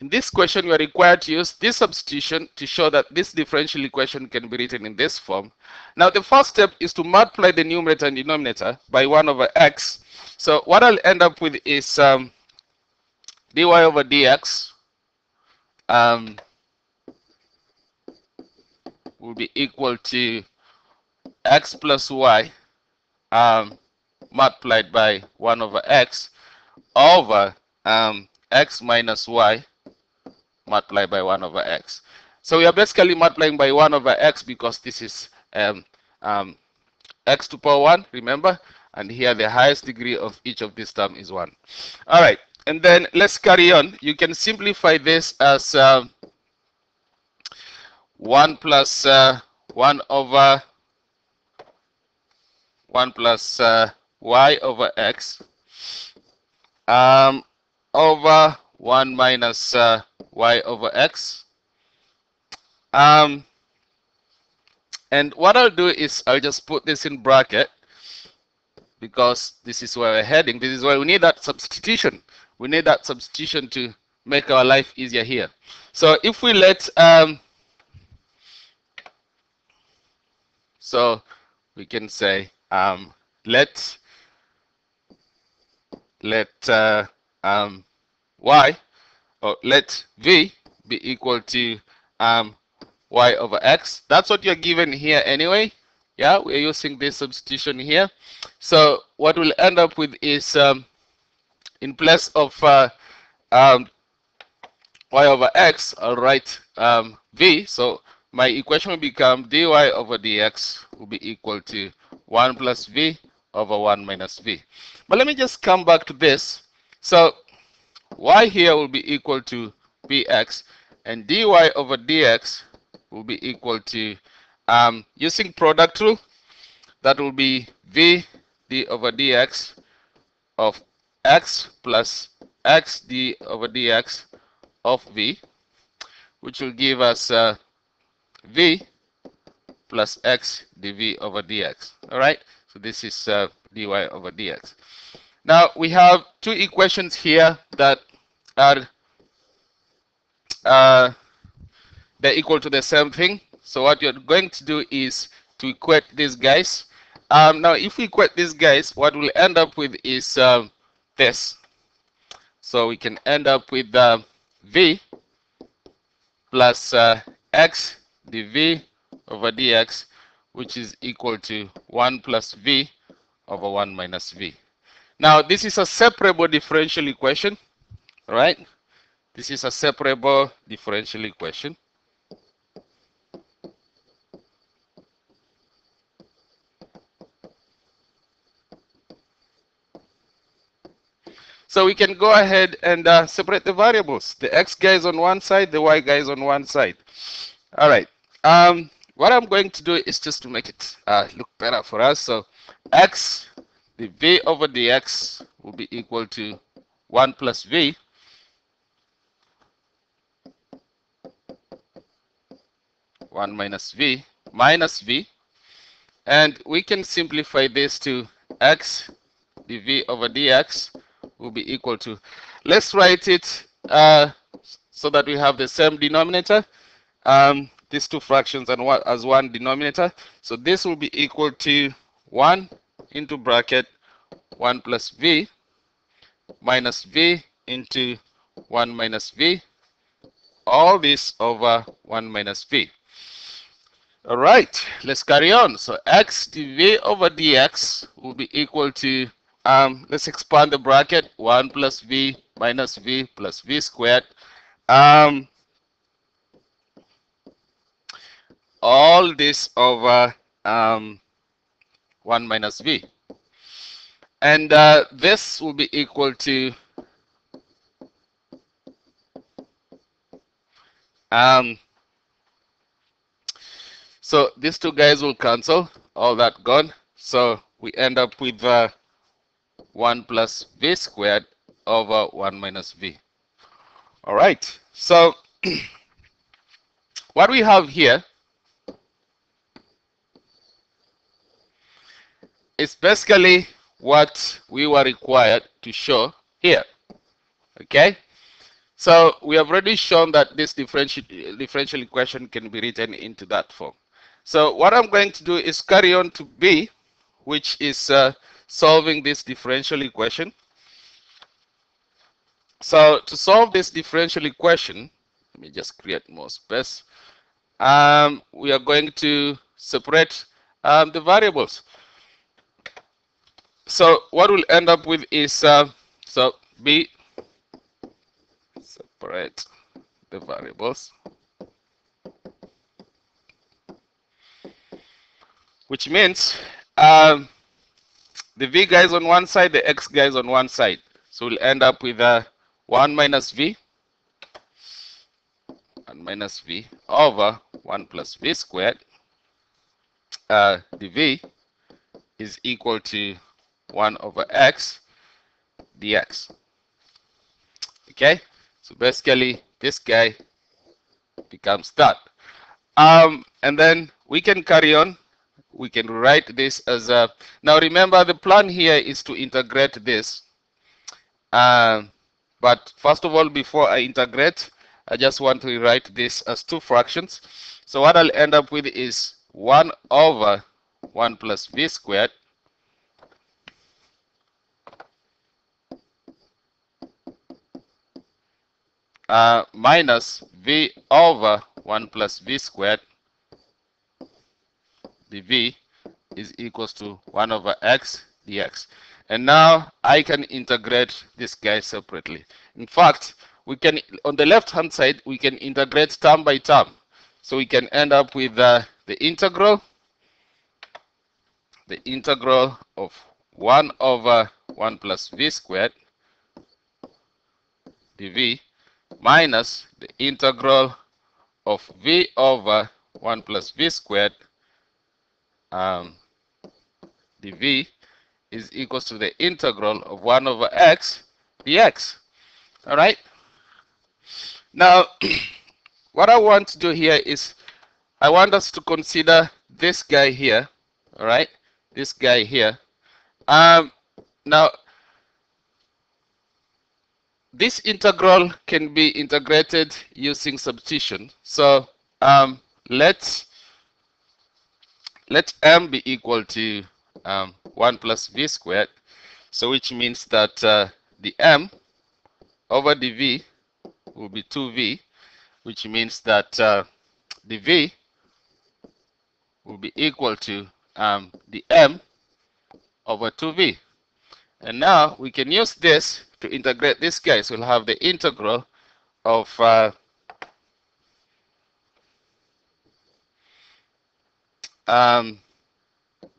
In this question, you are required to use this substitution to show that this differential equation can be written in this form. Now, the first step is to multiply the numerator and denominator by 1 over x. So what I'll end up with is dy over dx will be equal to x plus y multiplied by 1 over x over x minus y multiplied by 1 over x. So we are basically multiplying by 1 over x because this is x to the power 1, remember? And here the highest degree of each of these terms is 1. All right, and then let's carry on. You can simplify this as 1 plus 1 over 1 plus y over x over 1 minus y over x. And what I'll do is I'll just put this in bracket because this is where we're heading. This is why we need that substitution. We need that substitution to make our life easier here. So if we let so we can say let y, or let v be equal to y over x. That's what you're given here anyway. Yeah, we're using this substitution here. So what we'll end up with is in place of y over x, I'll write v. So my equation will become dy over dx will be equal to 1 plus v over 1 minus v. But let me just come back to this. So y here will be equal to bx, and dy over dx will be equal to, using product rule, that will be v d over dx of x plus x d over dx of v, which will give us v plus x dv over dx. All right, so this is dy over dx. Now we have two equations here that are they're equal to the same thing. So what you're going to do is to equate these guys. Now if we equate these guys, what we'll end up with is this. So we can end up with v plus x dv over dx, which is equal to 1 plus v over 1 minus v. Now this is a separable differential equation, right? This is a separable differential equation. So we can go ahead and separate the variables. The x guy is on one side, the y guy is on one side. All right. What I'm going to do is just to make it look better for us. So x, the v over dx will be equal to 1 plus v minus v, and we can simplify this to x dv over dx will be equal to, let's write it so that we have the same denominator, these two fractions and as one denominator. So this will be equal to 1 into bracket 1 plus v minus v into 1 minus v, all this over 1 minus v. All right, let's carry on. So x dv over dx will be equal to, let's expand the bracket, 1 plus v minus v plus v squared. All this over 1 minus v. And this will be equal to so these two guys will cancel, all that gone. So we end up with 1 plus v squared over 1 minus v. All right, so what we have here is basically what we were required to show here. Okay, So we have already shown that this differential equation can be written into that form. So what I'm going to do is carry on to B, which is solving this differential equation. So to solve this differential equation, let me just create more space. We are going to separate the variables. So what we'll end up with is, so B, separate the variables, which means the V guys on one side, the X guys on one side. So we'll end up with 1 minus V, 1 minus V over 1 plus V squared. The V is equal to 1 over X dx. Okay, so basically this guy becomes that. And then we can carry on. We can write this as a, now remember the plan here is to integrate this. But first of all, before I integrate, I just want to rewrite this as two fractions. So what I'll end up with is 1 over 1 plus V squared minus V over 1 plus V squared dV is equals to 1 over X dx. And now I can integrate this guy separately. In fact, we can, on the left hand side, we can integrate term by term. So we can end up with the integral of 1 over 1 plus V squared dV minus the integral of V over 1 plus V squared dV is equals to the integral of 1 over X dx. All right. Now, what I want to do here is I want us to consider this guy here. All right. This guy here. Now, this integral can be integrated using substitution. So let m be equal to 1 plus v squared. So which means that the m over the v will be 2v, which means that the v will be equal to the m over 2v. And now we can use this to integrate this guy. So we'll have the integral of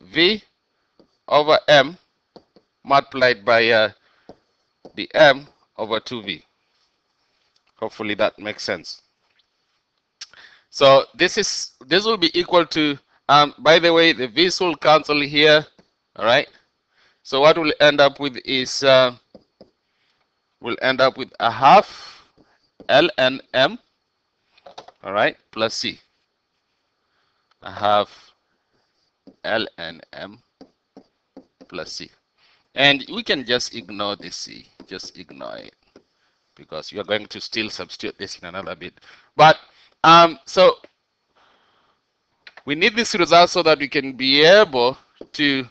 v over m multiplied by the m over 2v. Hopefully that makes sense. So this will be equal to, by the way, the v's will cancel here. All right. So what we'll end up with is we'll end up with a half ln m, all right, plus c. A half ln m plus c. And we can just ignore this c, just ignore it, because you're going to still substitute this in another bit. But so we need this result so that we can be able to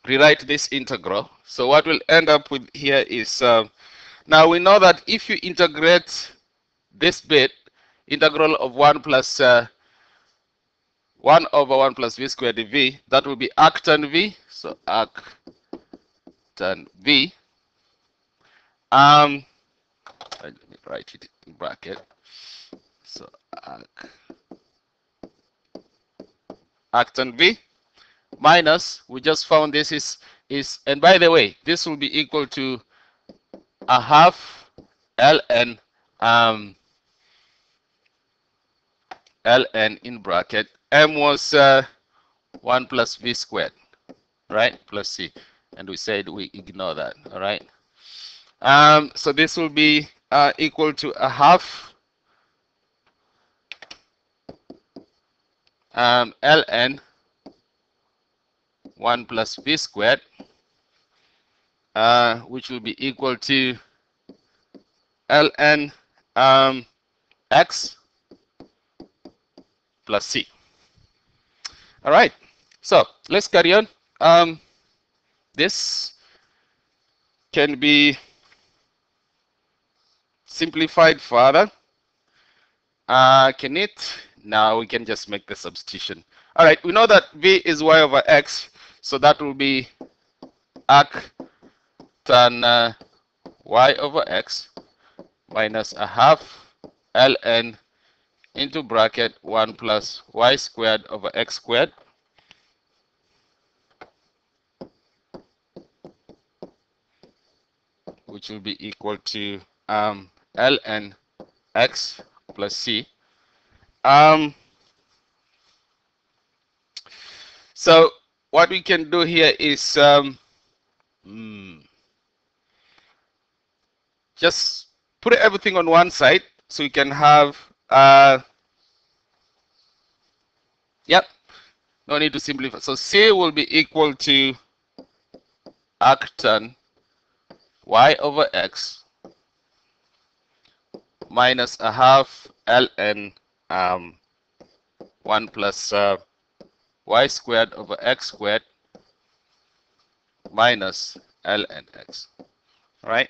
rewrite this integral. So what we'll end up with here is, now we know that if you integrate this bit, integral of 1 plus 1 over 1 plus v squared dv, that will be arc tan v. So arc tan v. Let me write it in bracket. So arc tan v minus, we just found this is, and by the way, this will be equal to a half ln ln in bracket m was 1 plus v squared, right, plus c, and we said we ignore that. All right. So this will be equal to a half ln 1 plus v squared, which will be equal to ln x plus c. All right, so let's carry on. This can be simplified further. Can it? Now we can just make the substitution. All right, we know that v is y over x, so that will be arc tan y over x minus a half ln into bracket 1 plus y squared over x squared, which will be equal to ln x plus c. So what we can do here is just put everything on one side, so we can have yep, no need to simplify. So c will be equal to arc tan y over x minus a half ln 1 plus y squared over x squared minus ln x. All right.